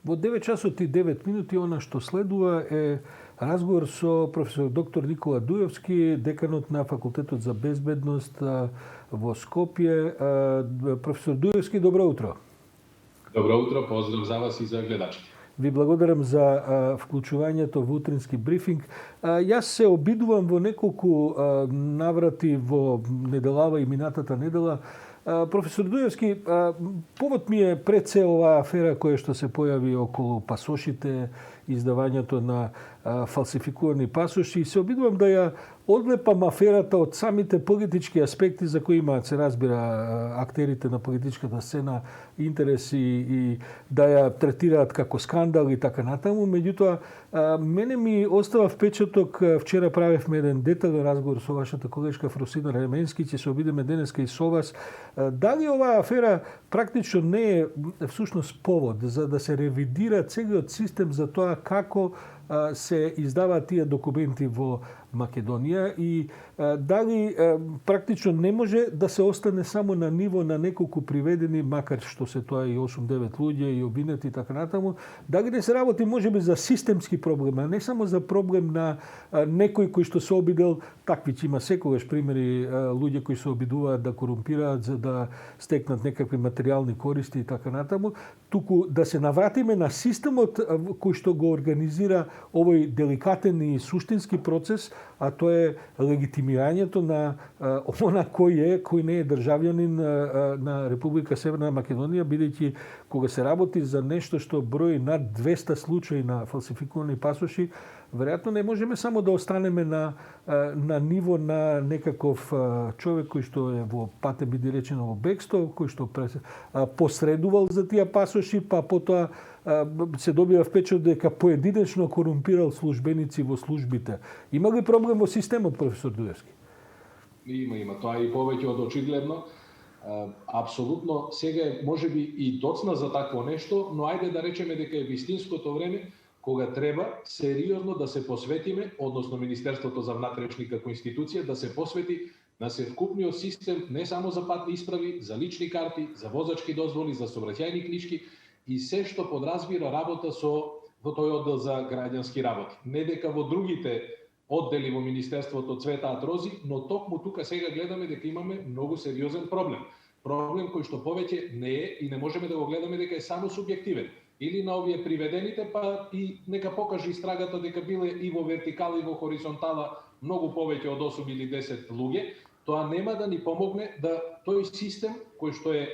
Во 9 часот и 9 минути она што следува е разговор со професор доктор Никола Дујовски, деканот на Факултетот за безбедност во Скопје. Професор Дујовски, добро утро. Добро утро, поздрав за вас и за гледачите. Ви благодарам за вклучувањето во утрински брифинг. Јас се обидувам во неколку наврати во неделава и минатата недела. Професор Дујовски, повод ми е пред се оваа афера која што се појави околу пасошите, издавањето на фалсификувани пасоши, и се обидувам да ја одлепам аферата од самите политички аспекти за кои имаат, се разбира, актерите на политичката сцена интереси и да ја третираат како скандал и така натаму. Меѓутоа, мене ми остава впечаток, вчера правевме еден детален разговор со вашата колешка Фросина Ременски, ќе се обидеме денеска и со вас. Дали оваа афера практично не е всушност повод за да се ревидира целиот систем за тоа како се издаваат тие документи во Македонија и дали практично не може да се остане само на ниво на неколку приведени, макар што се тоа и 8-9 луѓе и обвинети и така натаму, дали не се работи можеби за системски проблем, а не само за проблем на некој кој што се обидел, такви ќе има секогаш примери, луѓе кои се обидуваат да корумпираат за да стекнат некакви материјални користи и така натаму, туку да се навратиме на системот кој што го организира овој деликатен и суштински процес, а тоа е легитимирањето на она кој не е државјанин на Република Северна Македонија, бидејќи кога се работи за нешто што брои над 200 случаи на фалсификувани пасоши, веројатно не можеме само да останеме на ниво на некаков човек кој што е во патем биде речено во бегство, кој што посредувал за тие пасоши, па потоа се добива впечаток дека поединечно корумпирал службеници во службите. Има ли проблем во системот, професор Дујевски? Има. Тоа е и повеќе од очигледно. Апсолутно, сега е можеби и доцна за такво нешто, но ајде да речеме дека е вистинското време кога треба сериозно да се посветиме, односно Министерството за внатрешни како институција да се посвети на севкупниот систем не само за патни исправи, за лични карти, за возачки дозволи, за сообраќајни книжки и се што подразбира работа во тој оддел за граѓански работи. Не дека во другите оддели во Министерството цветаат рози, но токму тука сега гледаме дека имаме многу сериозен проблем. Проблем кој што повеќе не е и не можеме да го гледаме дека е само субјективен. Или на овие приведените, па и нека покаже истрагата дека биле и во вертикала и во хоризонтала многу повеќе од 8 или 10 луѓе, тоа нема да ни помогне да тој систем кој што е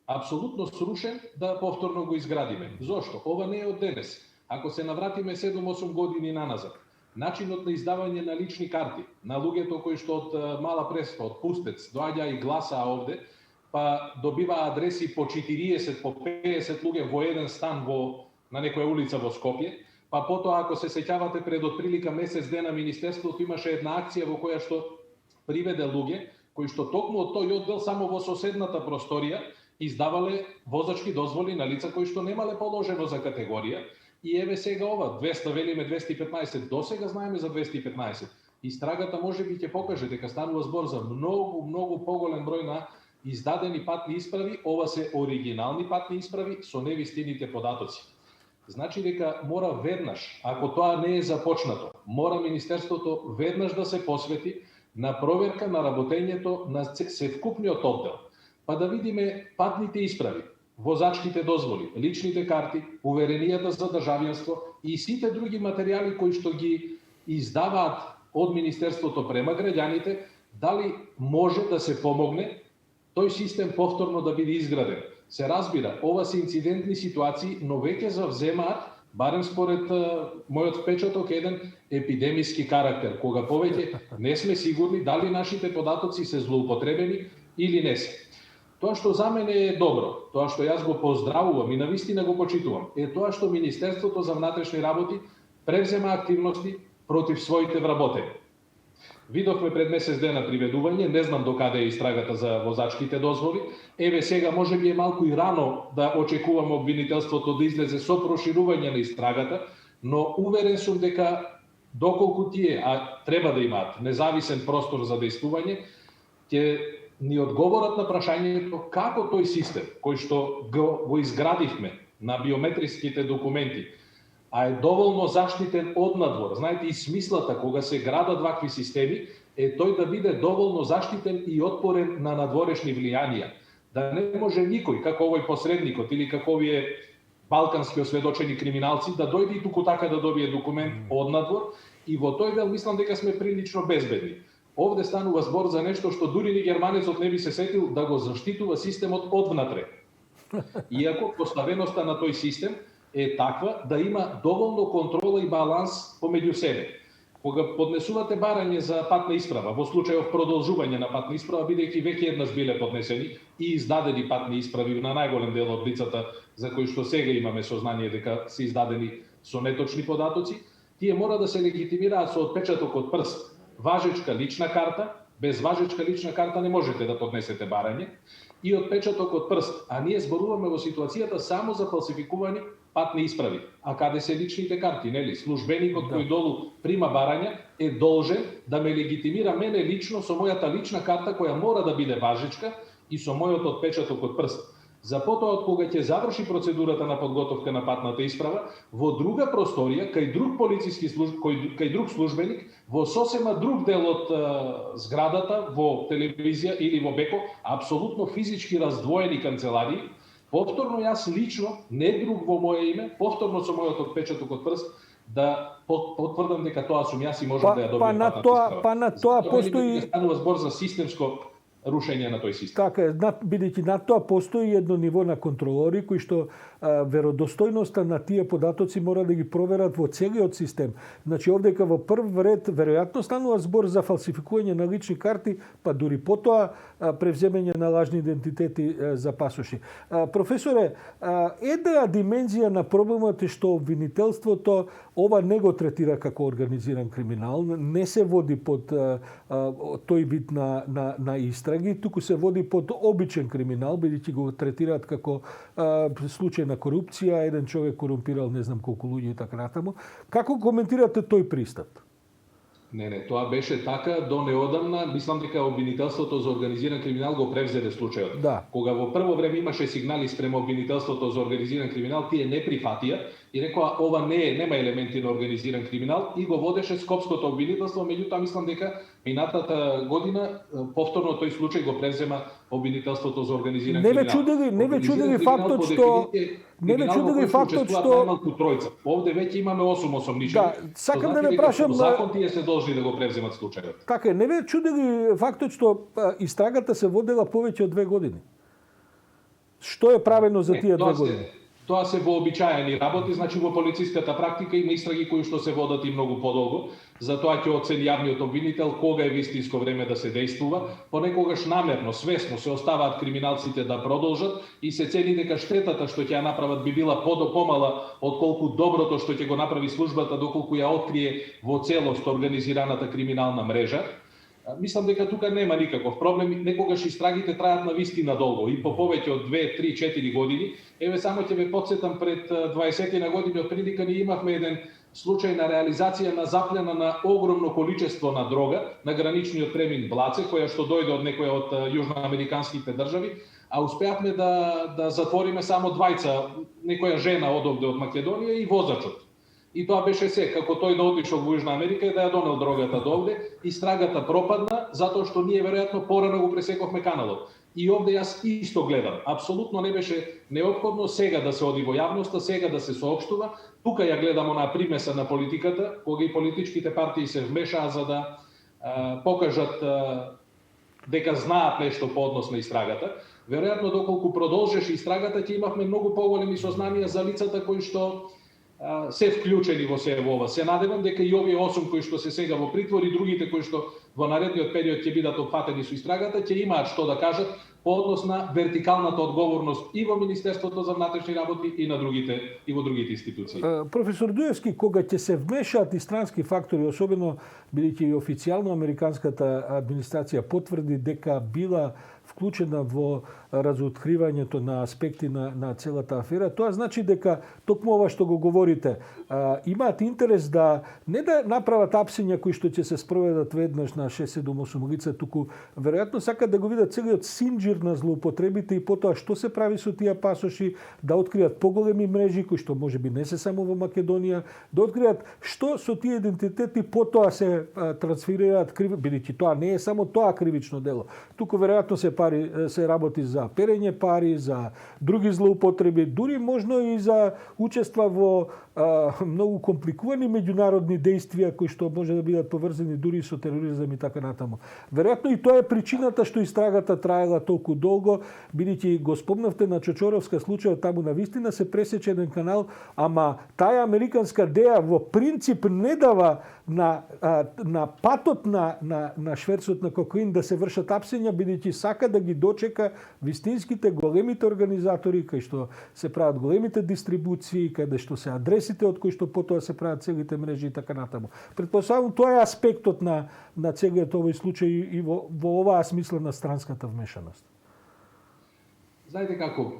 апсолутно срушен да повторно го изградиме. Зошто? Ова не е од денес. Ако се навратиме 7-8 години наназад, начинот на издавање на лични карти на луѓето кои што од Мала Преспа, од Пустец, доаѓа и гласаа овде, па добива адреси по 40, по 50 луѓе во еден стан на некоја улица во Скопје, па потоа, ако се сеќавате, пред отприлика месец дена Министерството имаше една акција во која што приведе луѓе, кои што токму од тој оддел само во соседната просторија издавале возачки дозволи на лица кои што немале положено за категорија. И еве сега ова, 200, велиме 215, досега знаеме за 215. Истрагата можеби ќе покаже дека станува збор за многу поголем број на издадени патни исправи, ова се оригинални патни исправи со невистините податоци. Значи дека мора веднаш, ако тоа не е започнато, мора Министерството веднаш да се посвети на проверка на работењето на севкупниот оддел, па да видиме патните исправи, возачките дозволи, личните карти, уверенијата за државјанство и сите други материјали кои што ги издаваат од Министерството према граѓаните, дали може да се помогне тој систем повторно да биде изграден. Се разбира, ова се инцидентни ситуации, но веќе завземаат, барем според мојот впечаток, еден епидемиски карактер, кога повеќе не сме сигурни дали нашите податоци се злоупотребени или не се. Тоа што за мене е добро, тоа што јас го поздравувам и навистина го почитувам, е тоа што Министерството за внатрешни работи превзема активности против своите вработени. Видовме пред месец дена приведување, не знам докаде е истрагата за возачките дозволи. Еве сега можеби е малку и рано да очекуваме обвинителството да излезе со проширување на истрагата, но уверен сум дека доколку тие, а треба да имаат независен простор за действување, ќе ни одговорат на прашањето како тој систем кој што го изградивме на биометриските документи, а е доволно заштитен однадвор. Знаете, и смислата кога се градат вакви системи е тој да биде доволно заштитен и отпорен на надворешни влијанија. Да не може никој, како овој посредникот или како овие балкански осведочени криминалци, да дојде и туку така да добие документ однадвор, и во тој дел мислам дека сме прилично безбедни. Овде станува збор за нешто што дури ни германецот не би се сетил да го заштитува системот одвнатре. Иако поставеноста на тој систем е таква да има доволно контрола и баланс помеѓу себе. Кога поднесувате барање за патна исправа, во случајов продолжување на патна исправа, бидејќи веќе еднаш биле поднесени и издадени патни исправи на најголем дел од лицата за кои што сега имаме сознание дека се издадени со неточни податоци, тие мора да се легитимираат со отпечаток од прст, важечка лична карта. Без важечка лична карта не можете да поднесете барање, и отпечаток од прст. А ние зборуваме во ситуацијата само за фалсификувани патни исправи. А каде се личните карти, нели? Службеникот кој долу прима барања е должен да ме легитимира мене лично со мојата лична карта која мора да биде важечка и со мојот отпечаток од прст. За потоа, кога ќе заврши процедурата на подготовка на патната исправа, во друга просторија, кај друг полициски кај друг службеник, во сосема друг дел од зградата, во телевизија или во беко, апсолутно физички раздвоени канцеларии, повторно јас лично, не друг во моје име, повторно со мојот отпечаток од прст, да потврдам дека тоа сум јас и можам да ја добијам патната исправа. Па на тоа постои... Станува збор за системско рушење на тој систем. Така е, бидејќи на тоа постои едно ниво на контролори кои што веродостојноста на тие податоци мора да ги проверат во целиот систем. Значи овдека во прв ред веројатно станува збор за фалсификување на лични карти, па дури потоа превземање на лажни идентитети за пасоши. Професоре, една димензија на проблемот е што обвинителството ова не го третира како организиран криминал, не се води под тој вид на истраги, туку се води под обичен криминал, бидејќи го третираат како случај на корупција, еден човек корумпирал не знам колку луѓе и така натаму. Како коментирате тој пристап? Не, тоа беше така до неодамна. Мислам дека обвинителството за организиран криминал го превзеде случајот. Да. Кога во прво време имаше сигнали спрема обвинителството за организиран криминал, тие не прифатија и рекоа ова нема елементи на организиран криминал и го водеше Скопското обвинителство, меѓутоа мислам дека минатата година повторно тој случај го превзема обвинителството за организиран криминал. Не ве чудели фактот што најмалку тројца. Овде веќе имаме 8 осомничени. Да, сакам да ве прашам, закон тие се должни да го превземат случајот. Така е, не ве чудели фактот што истрагата се водела повеќе од 2 години? Што е правено за тие 2 години? Тоа се вообичаени работи, значи во полициската практика има истраги кои што се водат и многу подолго. Затоа ќе оцени јавниот обвинител кога е вистинско време да се действува. Понекогаш намерно, свесно се оставаат криминалците да продолжат и се цени дека штетата што ќе ја направат би била помала отколку доброто што ќе го направи службата доколку ја открие во целост организираната криминална мрежа. Мислам дека тука нема никаков проблем. Некогаш истрагите траат на вистина долго и по повеќе од 2, 3, 4 години. Еве само ќе ве потсетам, пред 20 на години отприлика ние имавме еден случај на реализација на заплена на огромно количество на дрога на граничниот премин Блаце, која што дојде од некоја од јужноамериканските држави, а успеавме да затвориме само двајца, некоја жена од Македонија и возачот. И тоа беше се, како тој да отишол во Јужна Америка и да ја донел дрогата довде, истрагата пропадна, затоа што ние веројатно порано го пресекохме каналот. И овде јас исто гледам. Апсолутно не беше неопходно сега да се оди во јавноста, сега да се соопштува. Тука ја гледам онаа примеса на политиката, кога и политичките партии се вмешаа за да покажат дека знаат нешто по однос на истрагата. Веројатно доколку продолжеше истрагата, ќе имавме многу поголеми сознанија за лицата кои што се вклучени во ова. Се надевам дека и овие 8 кои што се сега во притвор и другите кои што во наредниот период ќе бидат опфатени со истрагата, ќе имаат што да кажат по однос на вертикалната одговорност и во Министерството за внатрешни работи и во другите институции. Професор Дуевски, кога ќе се вмешаат и странски фактори, особено бидејќи и официјално американската администрација потврди дека била вклучена во разоткривањето на аспекти на целата афера. Тоа значи дека токму ова што го говорите, имаат интерес да не да направат апсења кои што ќе се спроведат веднаш на 6-7-8 лица, туку веројатно сакаат да го видат целиот синџир на злоупотребите и потоа што се прави со тие пасоши, да откријат поголеми мрежи кои што можеби не се само во Македонија, да откријат што со тие идентитети потоа се трансферираат бидејќи тоа не е само тоа кривично дело. Туку веројатно се работи за перење пари, за други злоупотреби, дури можно и за учества во многу компликувани меѓународни дејствија кои што може да бидат поврзани дури со тероризам и така натаму. Веројатно и тоа е причината што истрагата траела толку долго, бидејќи го спомнавте на Чочоровска случај, таму навистина се пресече еден канал, ама таа американска деја во принцип не дава на патот на шверцот на кокаин да се вршат апсења, бидејќи сака да ги дочека вистинските големите организатори кај што се прават големите дистрибуции, каде што се адресите од кои што потоа се прават целите мрежи и така натаму. Претпоставувам тоа е аспектот на целиот овој случај и во оваа смислена странската вмешаност. Знаете како,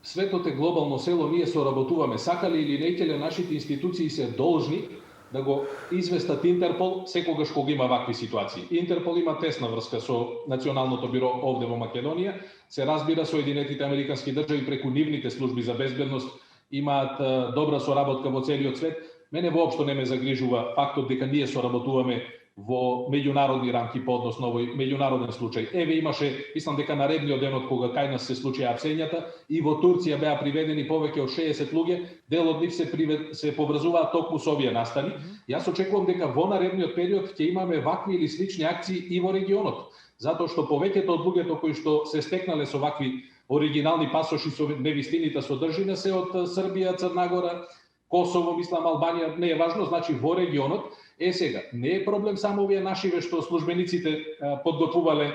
светот е глобално село, ние соработуваме, сакали или не ќе, нашите институции се должни да го известат Интерпол секогаш кога има вакви ситуации. Интерпол има тесна врска со Националното биро овде во Македонија, се разбира Соединетите американски држави преку нивните служби за безбедност имаат добра соработка во целиот свет. Мене воопшто не ме загрижува фактот дека ние соработуваме во меѓународни рамки по однос на овој меѓународен случај. Еве имаше, мислам дека наредниот ден од кога кај нас се случија апсењата, и во Турција беа приведени повеќе од 60 луѓе, дел од нив се поврзуваат токму со овие настани. Јас очекувам дека во наредниот период ќе имаме вакви или слични акции и во регионот, затоа што повеќето од луѓето кои што се стекнале со вакви оригинални пасоши со невистините содржина се од Србија, Црна Гора, Косово, мислам Албанија, не е важно, значи во регионот. Сега, не е проблем само овие нашиве што службениците подготвувале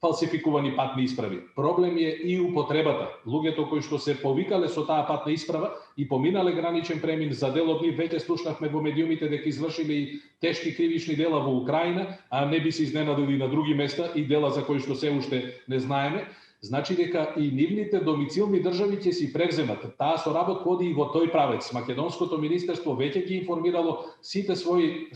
фалсификувани патни исправи. Проблем е и употребата. Луѓето кои што се повикале со таа патна исправа и поминале граничен премин, за дел од нив веќе слушнавме во медиумите дека извршили тешки кривични дела во Украина, а не би се изненадили на други места и дела за кои што се уште не знаеме. Значи дека и нивните домицилни држави ќе си превземат. Таа соработка оди и во тој правец. Македонското министерство веќе ги информирало сите своји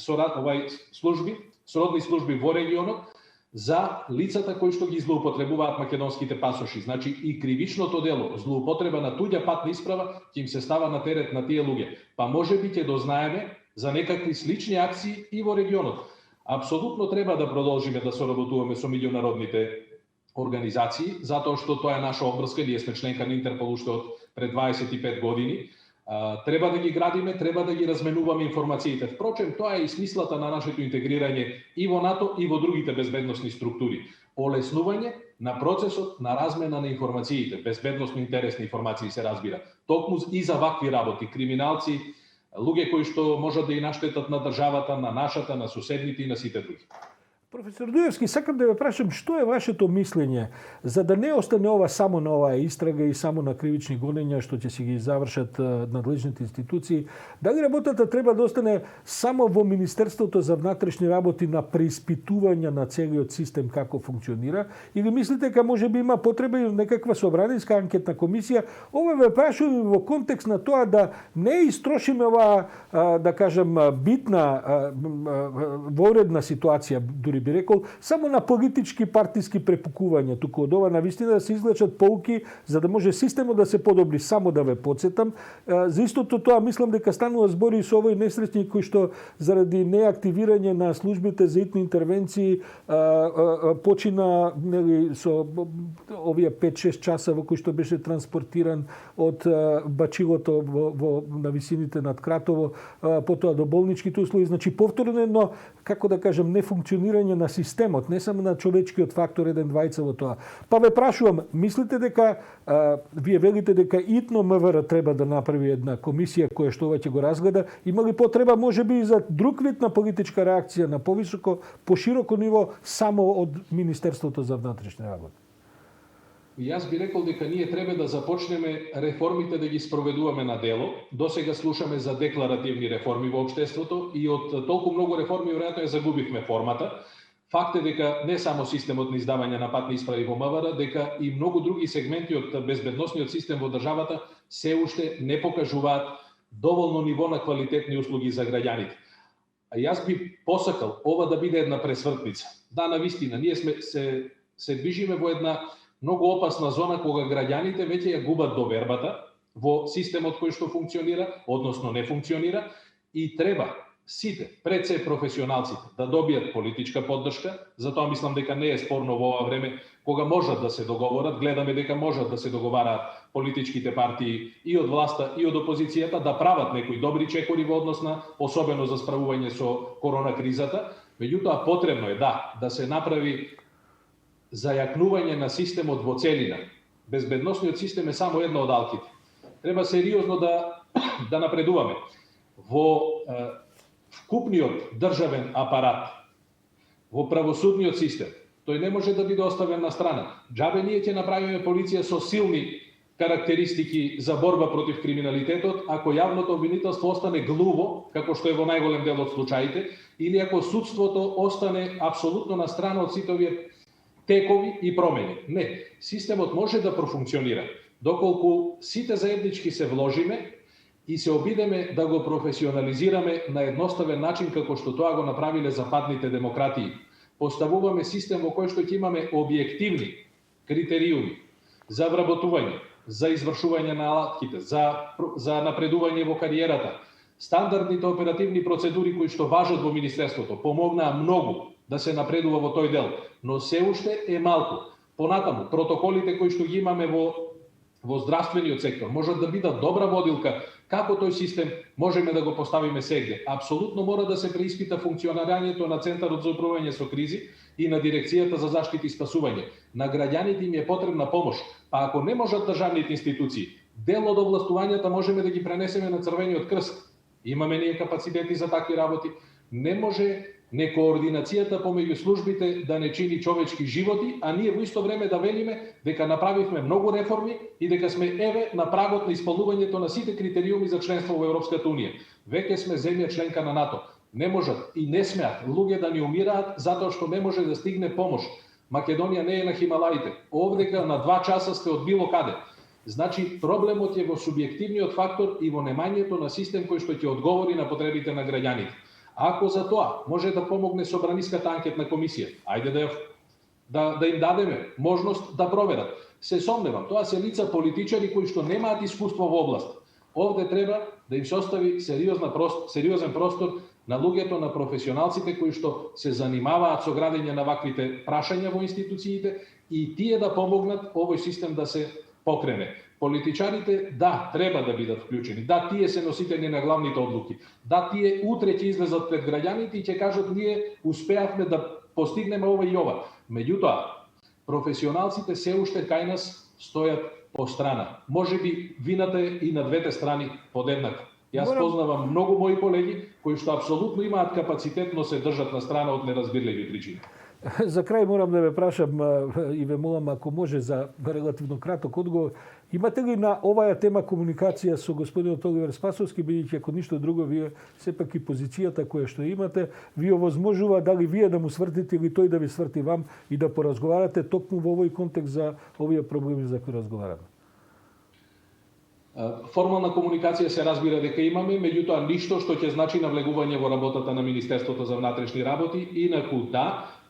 служби, сродни служби во регионот за лицата кои што ги злоупотребуваат македонските пасоши. Значи и кривичното дело, злоупотреба на туѓа патна исправа, ќе им се става на терет на тие луѓе. Па можеби ќе дознаеме за некакви слични акции и во регионот. Апсолутно треба да продолжиме да соработуваме со меѓународните организации, затоа што тоа е наша обврска, ние сме членка на Интерпол уште од пред 25 години. Треба да ги градиме, треба да ги разменуваме информациите. Впрочем, тоа е и смислата на нашето интегрирање и во НАТО и во другите безбедносни структури. Олеснување на процесот на размена на информациите, безбедносно интересни информации се разбира. Токму и за вакви работи, криминалци, луѓе кои што можат да и наштетат на државата, на нашата, на соседните и на сите други. Професор Дуевски, сакам да ве прашам што е вашето мислење за да не остане ова само на оваа истрага и само на кривични гонења што ќе си ги завршат надлежните институции. Дали работата треба да остане само во Министерството за внатрешни работи на преиспитување на целиот систем како функционира, или мислите дека можеби има потреба и некаква собранинска анкетна комисија? Ова ве прашувам во контекст на тоа да не истрошиме оваа, да кажем, битна воредна ситуација, дури би рекол, само на политички партиски препукувања, туку од ова навистина да се извлечат поуки за да може системот да се подобри. Само да ве подсетам, за истото тоа мислам дека станува збори со овој несреќник кој што заради неактивирање на службите за итни интервенции почина со овие 5-6 часа во кои што беше транспортиран од бачилото на висините над Кратово, потоа до болничките услови. Значи повторно едно, како да кажем, нефункционирање на системот, не само на човечкиот фактор 1-2 во тоа. Па ве прашувам, мислите дека вие велите дека итно МВР треба да направи една комисија која што ова ќе го разгледа, има ли потреба можеби и за друг вид на политичка реакција на повисоко, пошироко ниво само од Министерството за внатрешни работи? Јас би рекол дека ние треба да започнеме реформите да ги спроведуваме на дело. Досега слушаме за декларативни реформи во општеството и од толку многу реформи веројатно ја загубивме формата. Факт е дека не само системот на издавање на патни исправи во МВР, дека и многу други сегменти од безбедносниот систем во државата се уште не покажуваат доволно ниво на квалитетни услуги за граѓаните. А јас би посакал ова да биде една пресвртница. Да, навистина, ние се движиме во една многу опасна зона кога граѓаните веќе ја губат довербата во системот кој што функционира, односно не функционира, и треба сите, пред се професионалците, да добијат политичка поддршка. Затоа мислам дека не е спорно во ова време, кога можат да се договорат, гледаме дека можат да се договараат политичките партии и од власта и од опозицијата, да прават некои добри чекори во однос на, особено за справување со корона кризата. Меѓутоа потребно е да се направи зајакнување на системот во целина. Безбедносниот систем е само една од алките. Треба сериозно да напредуваме во вкупниот државен апарат, во правосудниот систем. Тој не може да биде оставен на страна. Џабе ние ќе направиме полиција со силни карактеристики за борба против криминалитетот, ако јавното обвинителство остане глуво, како што е во најголем дел од случаите, или ако судството остане апсолутно на страна од сите овие текови и промени. Не, системот може да профункционира доколку сите заеднички се вложиме и се обидеме да го професионализираме на едноставен начин како што тоа го направиле западните демократии. Поставуваме систем во кој што ќе имаме објективни критериуми за вработување, за извршување на алатките, за напредување во кариерата. Стандардните оперативни процедури кои што важат во Министерството помогнаа многу да се напредува во тој дел, но се уште е малку. Понатаму, протоколите кои што ги имаме во здравствениот сектор можат да бидат добра водилка како тој систем можеме да го поставиме сегде. Апсолутно мора да се преиспита функционирањето на Центарот за управување со кризи и на Дирекцијата за заштита и спасување. На граѓаните им е потребна помош, па ако не можат државните институции, дел од овластувањата можеме да ги пренесеме на Црвениот крст. Имаме ние капацитети за такви работи. Не може некоординацијата помеѓу службите да не чини човечки животи, а ние во исто време да велиме дека направивме многу реформи и дека сме на прагот на исполнувањето на сите критериуми за членство во Европската унија. Веќе сме земја членка на НАТО. Не можат и не смеат луѓе да ни умираат затоа што не може да стигне помош. Македонија не е на Хималаите. Овдека на 2 часа сте од било каде. Значи проблемот е во субјективниот фактор и во немањето на систем кој што ќе одговори на потребите на граѓаните. Ако за тоа може да помогне Собраниската анкетна комисија, ајде да им дадеме можност да проверат. Се сомневам, тоа се лица политичари кои што немаат искуство во област. Овде треба да им се остави сериозен простор на луѓето, на професионалците кои што се занимаваат со градење на ваквите прашања во институциите и тие да помогнат овој систем да се покрене. Политичарите, треба да бидат вклучени. Тие се носители на главните одлуки. Тие утре ќе излезат пред граѓаните и ќе кажат ние успеавме да постигнеме ова и ова. Меѓутоа, професионалците се уште кај нас стојат по страна. Може би вината е и на двете страни подеднаква. Јас познавам многу мои колеги кои што апсолутно имаат капацитет, но се држат на страна од неразбирливи причини. За крај морам да ве прашам и ве молам ако може за релативно краток одговор. Имате ли на оваа тема комуникација со господинот Оливер Спасовски, бидејќи ако ништо друго вие сепак и позицијата која што имате ви овозможува дали вие да му свртите или тој да ви сврти вам и да поразговарате токму во овој контекст за овие проблеми за кои разговараме? Формална комуникација се разбира дека имаме, меѓутоа ништо што ќе значи навлегување во работата на Министерството за внатрешни работи, инаку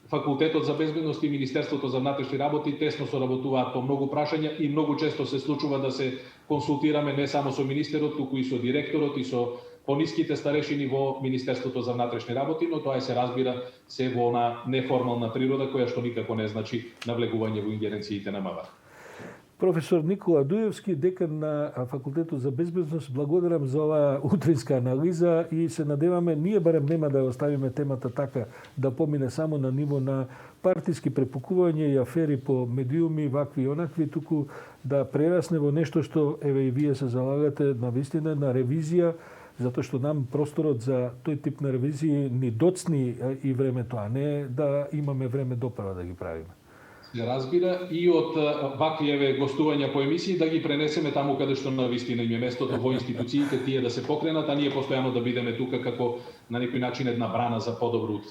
Факултетот за безбедност и Министерството за внатрешни работи тесно соработуваат по многу прашања и многу често се случува да се консултираме не само со министерот, туку и со директорот и со пониските старешини во Министерството за внатрешни работи, но тоа се разбира се во она неформална природа која што никако не значи навлегување во ингеренциите на МВР. Професор Никола Дуевски, декан на Факултетот за безбедност, благодарам за оваа утринска анализа и се надеваме, ние барем нема да оставиме темата така да помине само на ниво на партиски препукувања и афери по медиуми, вакви и онакви, туку да прерасне во нешто што еве и вие се залагате на вистина на ревизија, затоа што нам просторот за тој тип на ревизии ни доцни и времето, а не да имаме време допрева да ги правиме. Се разбира и од вакви гостувања по емисии да ги пренесеме таму каде што на вистина им е местото во институциите, тие да се покренат, а ние постојано да бидеме тука како на некој начин една брана за подобро утре.